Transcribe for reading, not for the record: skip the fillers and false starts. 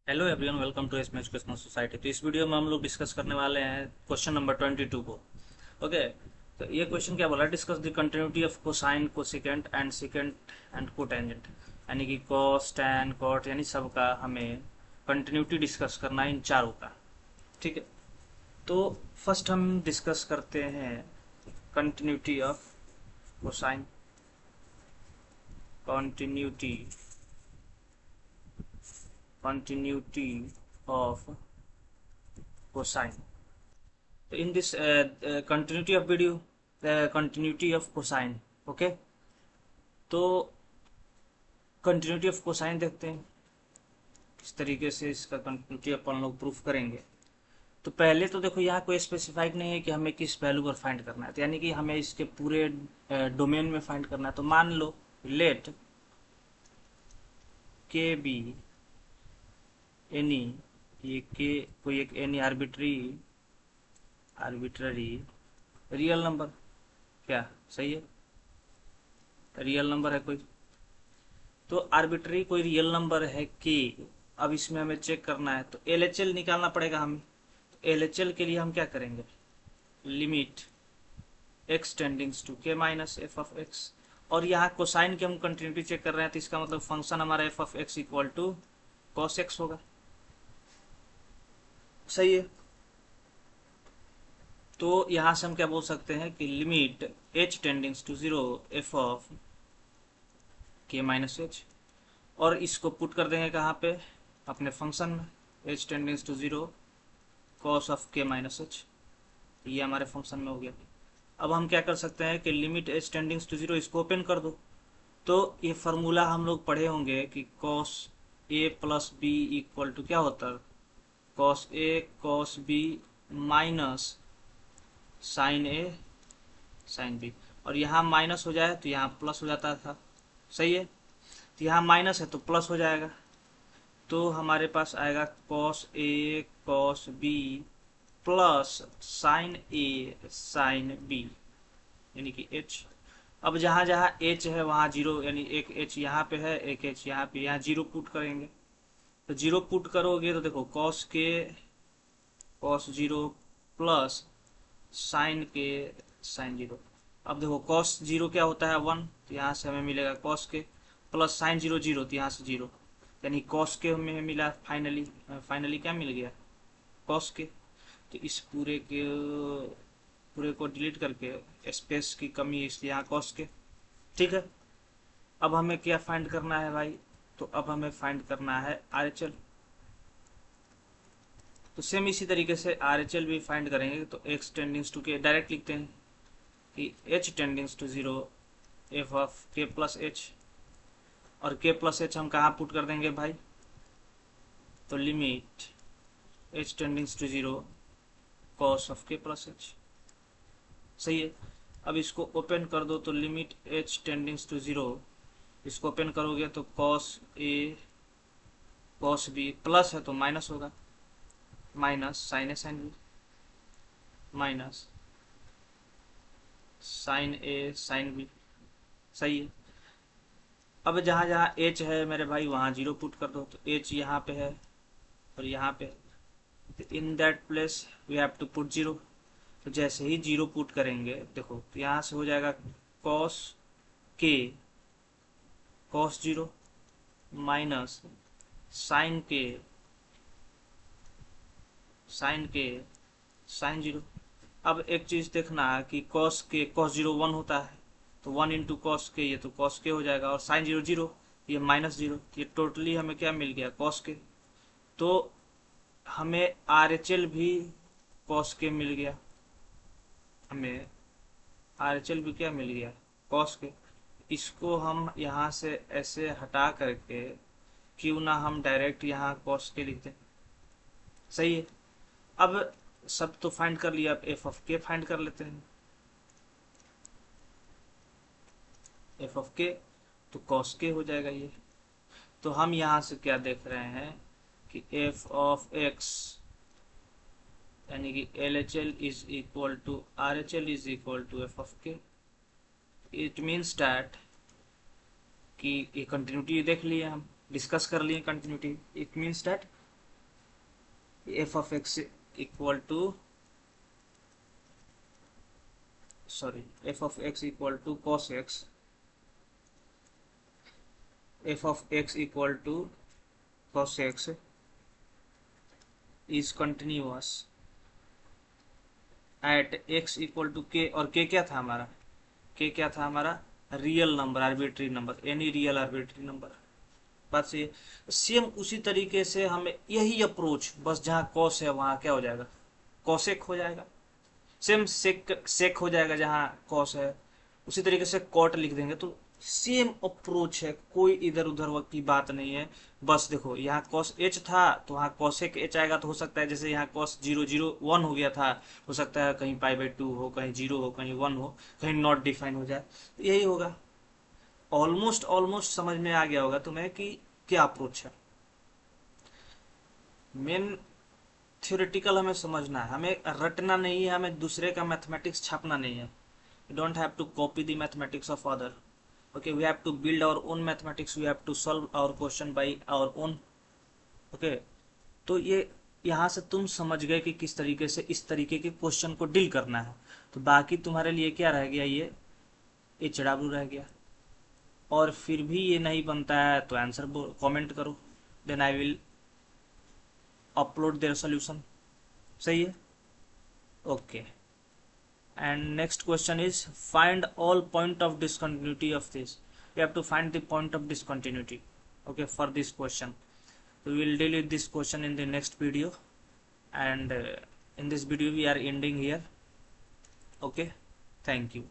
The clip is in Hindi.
Hello everyone, welcome to SM educational society. तो इस वीडियो में हम लोग डिस्कस करने वाले हैं क्वेश्चन नंबर 22 को। ओके, तो ये क्वेश्चन क्या बोला है? Discuss the continuity of cosine, cosecant and secant and cotangent. यानी कि कॉस, टैन, कॉट, यानी सबका हमें कंटिन्यूटी डिस्कस करना है इन चारों का। ठीक है, तो फर्स्ट हम डिस्कस करते हैं continuity of cosine. Continuity continuity of cosine. So in this continuity of video, the continuity of cosine. Okay, तो कंटिन्यूटी ऑफ कोसाइन देखते हैं किस तरीके से इसका कंटिन्यूटी अपन लोग प्रूफ करेंगे। तो पहले तो देखो, यहाँ कोई स्पेसिफाइड नहीं है कि हमें किस वैल्यू पर फाइंड करना है, तो यानी कि हमें इसके पूरे डोमेन में फाइंड करना है। तो मान लो लेट के बी एनी, ये के कोई एक एनी आर्बिट्ररी रियल नंबर। क्या सही है? रियल नंबर है कोई, तो आर्बिट्री कोई रियल नंबर है कि अब इसमें हमें चेक करना है, तो एलएचएल निकालना पड़ेगा हमें। तो एलएचएल के लिए हम क्या करेंगे? लिमिट एक्स टेंडिंग्स टू के माइनस एफ ऑफ एक्स। और यहाँ कोसाइन की हम कंटिन्यूटी चेक कर रहे हैं, तो इसका मतलब फंक्शन हमारा f of x equal to cos x होगा। सही है, तो यहाँ से हम क्या बोल सकते हैं कि limit h tends to zero f of k minus h, और इसको पुट कर देंगे कहाँ पे? अपने फंक्शन में, h tends to zero cos of k minus h. ये हमारे फंक्शन में हो गया। अब हम क्या कर सकते हैं कि limit h tends to zero, इसको ओपन कर दो। तो ये फार्मूला हम लोग पढ़े होंगे कि cos A plus B equal to क्या होता है? कॉस ए कॉस बी माइनस साइन ए साइन बी। और यहाँ माइनस हो जाए तो यहाँ प्लस हो जाता था। सही है, तो यहाँ माइनस है तो प्लस हो जाएगा। तो हमारे पास आएगा cos A cos b plus sign A sine B, यानी कि एच। अब जहां जहां एच है वहां जीरो, यानी एक एच यहाँ पे है, एक एच यहाँ पे, यहाँ जीरो पुट करेंगे। तो जीरो पुट करोगे तो देखो कॉस के कॉस जीरो प्लस साइन के साइन जीरो। अब देखो कॉस जीरो क्या होता है? 1, तो यहाँ से हमें मिलेगा कॉस के, प्लस साइन जीरो जीरो, तो यहाँ से जीरो, यानी कॉस के हमें मिला। फाइनली फाइनली क्या मिल गया? कॉस के। तो इस पूरे को डिलीट करके, स्पेस की कमी है इसलिए यहाँ कॉस के। ठीक है, अब हमें क्या फाइंड करना है भाई? तो अब हमें फाइंड करना है आरएचएल। तो सेम इसी तरीके से आरएचएल भी फाइंड करेंगे। तो x tends to k direct लिखते हैं कि h tends to zero f of k plus h, और के प्लस एच हम कहाँ पुट कर देंगे भाई? तो limit h tends to zero cos of k plus h. सही है, अब इसको ओपन कर दो, तो limit h tends to zero, इसको ओपन करोगे तो कॉस ए कॉस बी, प्लस है तो माइनस होगा, माइनस साइन ए साइन बी माइनस साइन ए साइन बी। सही है, अब जहाँ जहाँ एच है मेरे भाई वहाँ जीरो पुट कर दो। तो एच यहाँ पे है और यहाँ पे है, in that place we have to put zero. तो जैसे ही जीरो पुट करेंगे देखो, तो यहाँ से हो जाएगा कॉस के कॉस जीरो माइनस साइन के साइन के साइन जीरो। अब एक चीज देखना है कि कॉस के कॉस जीरो 1 होता है, तो 1 इंटू कॉस के, ये तो कॉस के हो जाएगा, और साइन जीरो जीरो, ये माइनस जीरो, ये टोटली हमें क्या मिल गया? कॉस के। तो हमें आरएचएल भी कॉस के मिल गया, हमें आरएचएल भी क्या मिल गया? कॉस के। इसको हम यहाँ से ऐसे हटा करके क्यों ना हम डायरेक्ट यहाँ कॉस के लिखते हैं। सही है, अब सब तो फाइंड कर लिया, अब एफ ऑफ के फाइंड कर लेते हैं। एफ ऑफ के तो कॉस के हो जाएगा ये। तो हम यहाँ से क्या देख रहे हैं कि एफ ऑफ एक्स, यानी कि L H L is equal to R H L is equal to f of k. It means that कि ये कंटिन्यूटी देख लिए, हम डिस्कस कर लिए continuity. It means that f of x equal to f of x equal to cos x, f of x equal to cos x is continuous at x equal to k, और के क्या था हमारा, के क्या था हमारा, real number, arbitrary number, any real arbitrary number. बात सही है। सेम उसी तरीके से हमें यही अप्रोच, बस जहाँ कॉस है वहां क्या हो जाएगा, कॉसेक हो जाएगा। सेम सेक सेक हो जाएगा जहाँ कॉस है, उसी तरीके से कॉट लिख देंगे। तो सेम अप्रोच है, कोई इधर उधर वक्त की बात नहीं है। बस देखो यहाँ कॉस एच था तो वहाँ कॉसेक एच आएगा, तो हो सकता है जैसे यहाँ कॉस 0 0 1 हो गया था, हो सकता है कहीं π/2 हो, कहीं 0 हो, कहीं 1 हो, कहीं नॉट डिफाइन हो जाए, तो यही होगा। ऑलमोस्ट ऑलमोस्ट समझ में आ गया होगा तुम्हें कि क्या अप्रोच है। मेन थ्योरेटिकल हमें समझना है, हमें रटना नहीं है, हमें दूसरे का मैथमेटिक्स छापना नहीं है। You don't have to copy the mathematics of other. Okay, we have to build our own mathematics. We have to solve our question by our own. Okay, तो ये यहाँ से तुम समझ गए कि किस तरीके से इस तरीके के क्वेश्चन को डील करना है। तो बाकी तुम्हारे लिए क्या रह गया, ये HW रह गया। और फिर भी ये नहीं बनता है तो आंसर कमेंट करो, then I will upload their solution. सही है, okay. And next question is find all point of discontinuity of this. We have to find the point of discontinuity, okay, for this question. We will deal with this question in the next video, and in this video we are ending here. Okay, thank you.